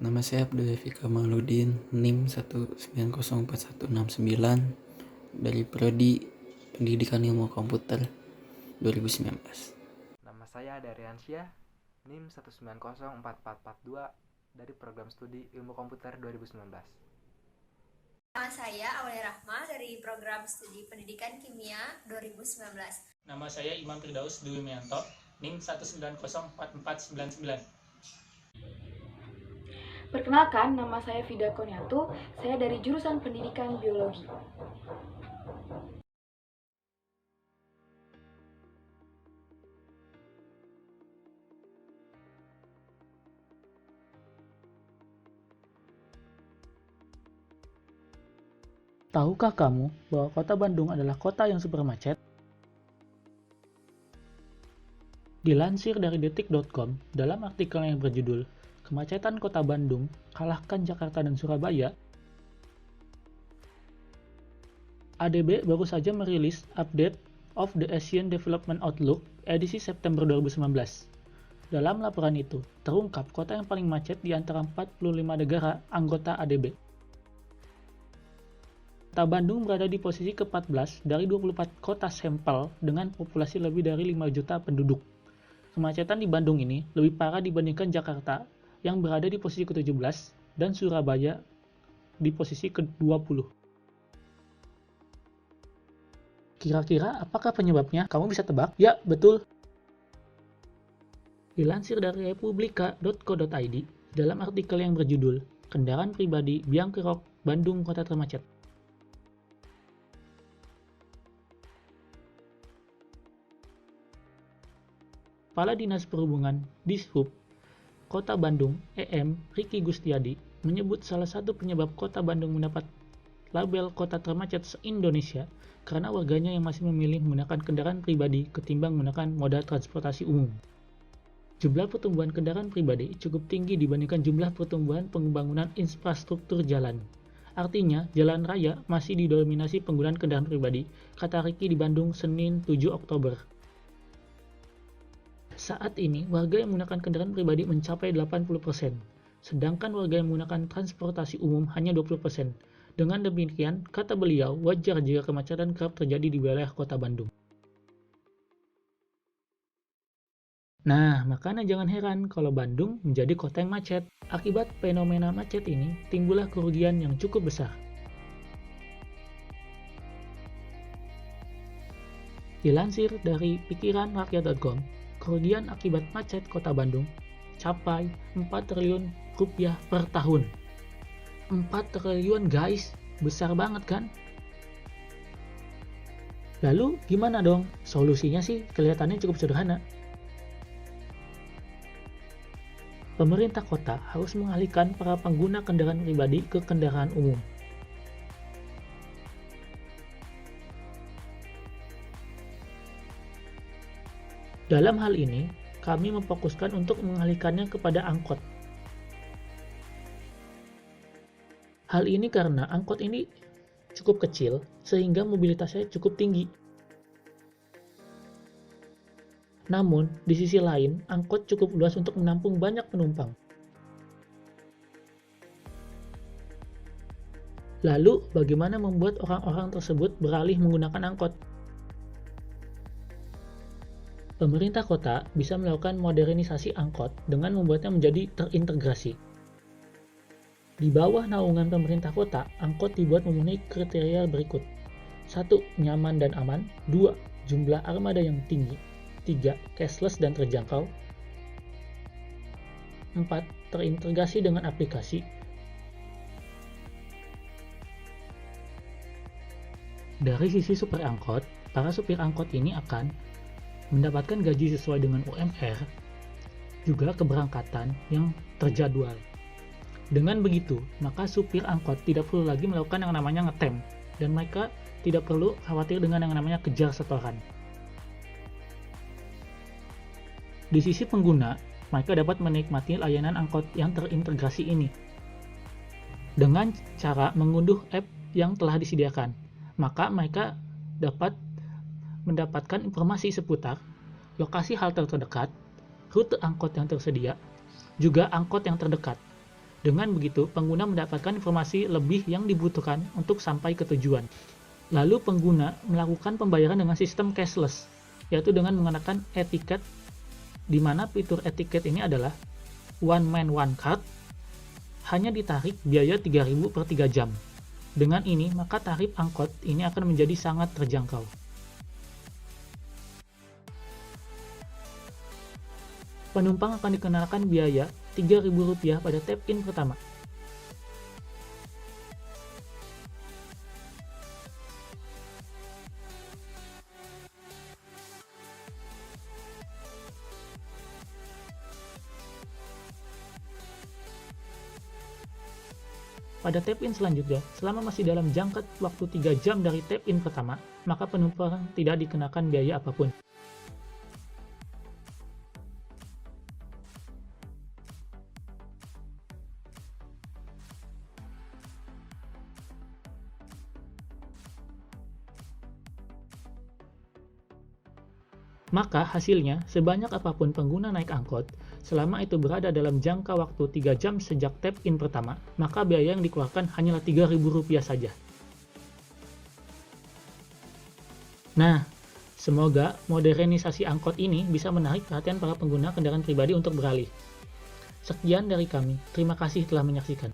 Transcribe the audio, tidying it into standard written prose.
Nama saya Abdul Efika Mauludin, NIM 1904169 dari Prodi Pendidikan Ilmu Komputer 2019. Nama saya Daryansyah, NIM 1904442 dari Program Studi Ilmu Komputer 2019. Nama saya Aulia Rahma dari Program Studi Pendidikan Kimia 2019. Nama saya Imam Firdaus Dwi Mianto, NIM 1904499. Perkenalkan, nama saya Vida Koniantu, saya dari jurusan Pendidikan Biologi. Tahukah kamu bahwa kota Bandung adalah kota yang super macet? Dilansir dari detik.com, dalam artikel yang berjudul Kemacetan Kota Bandung, Kalahkan Jakarta dan Surabaya, ADB baru saja merilis update of the Asian Development Outlook edisi September 2019. Dalam laporan itu, terungkap kota yang paling macet di antara 45 negara anggota ADB. Kota Bandung berada di posisi ke-14 dari 24 kota sampel dengan populasi lebih dari 5 juta penduduk. Kemacetan di Bandung ini lebih parah dibandingkan Jakarta yang berada di posisi ke-17 dan Surabaya di posisi ke-20. Kira-kira apakah penyebabnya? Kamu bisa tebak? Ya, betul. Dilansir dari republika.co.id dalam artikel yang berjudul Kendaraan Pribadi Biang Kerok Bandung Kota Termacet. Kepala Dinas Perhubungan Dishub Kota Bandung, EM Riki Gustiadi, menyebut salah satu penyebab Kota Bandung mendapat label kota termacet se-Indonesia karena warganya yang masih memilih menggunakan kendaraan pribadi ketimbang menggunakan moda transportasi umum. Jumlah pertumbuhan kendaraan pribadi cukup tinggi dibandingkan jumlah pertumbuhan pembangunan infrastruktur jalan. Artinya, jalan raya masih didominasi penggunaan kendaraan pribadi, kata Riki di Bandung Senin 7 Oktober. Saat ini, warga yang menggunakan kendaraan pribadi mencapai 80%, sedangkan warga yang menggunakan transportasi umum hanya 20%. Dengan demikian, kata beliau, wajar jika kemacetan kerap terjadi di wilayah kota Bandung. Nah, makanya jangan heran kalau Bandung menjadi kota yang macet. Akibat fenomena macet ini, timbullah kerugian yang cukup besar. Dilansir dari pikiranrakyat.com, kerugian akibat macet kota Bandung capai 4 triliun rupiah per tahun. 4 triliun guys, besar banget kan? Lalu gimana dong? Solusinya sih kelihatannya cukup sederhana. Pemerintah kota harus mengalihkan para pengguna kendaraan pribadi ke kendaraan umum. Dalam hal ini, kami memfokuskan untuk mengalihkannya kepada angkot. Hal ini karena angkot ini cukup kecil sehingga mobilitasnya cukup tinggi. Namun, di sisi lain, angkot cukup luas untuk menampung banyak penumpang. Lalu, bagaimana membuat orang-orang tersebut beralih menggunakan angkot? Pemerintah kota bisa melakukan modernisasi angkot dengan membuatnya menjadi terintegrasi. Di bawah naungan pemerintah kota, angkot dibuat memenuhi kriteria berikut. 1. Nyaman dan aman. 2. Jumlah armada yang tinggi. 3. Cashless dan terjangkau. 4. Terintegrasi dengan aplikasi. Dari sisi supir angkot, para supir angkot ini akan mendapatkan gaji sesuai dengan UMR, juga keberangkatan yang terjadwal. Dengan begitu, maka supir angkot tidak perlu lagi melakukan yang namanya ngetem, dan mereka tidak perlu khawatir dengan yang namanya kejar setoran. Di sisi pengguna, mereka dapat menikmati layanan angkot yang terintegrasi ini dengan cara mengunduh app yang telah disediakan. Maka mereka dapat mendapatkan informasi seputar lokasi halte terdekat, rute angkot yang tersedia, juga angkot yang terdekat. Dengan begitu, pengguna mendapatkan informasi lebih yang dibutuhkan untuk sampai ke tujuan. Lalu pengguna melakukan pembayaran dengan sistem cashless, yaitu dengan mengenakan e-tiket, di mana fitur e-tiket ini adalah one man one card, hanya ditarik biaya 3.000 per 3 jam. Dengan ini, maka tarif angkot ini akan menjadi sangat terjangkau. Penumpang akan dikenakan biaya Rp3.000 pada tap-in pertama. Pada tap-in selanjutnya, selama masih dalam jangka waktu 3 jam dari tap-in pertama, maka penumpang tidak dikenakan biaya apapun. Maka hasilnya, sebanyak apapun pengguna naik angkot, selama itu berada dalam jangka waktu 3 jam sejak tap-in pertama, maka biaya yang dikeluarkan hanyalah Rp3.000 saja. Nah, semoga modernisasi angkot ini bisa menarik perhatian para pengguna kendaraan pribadi untuk beralih. Sekian dari kami, terima kasih telah menyaksikan.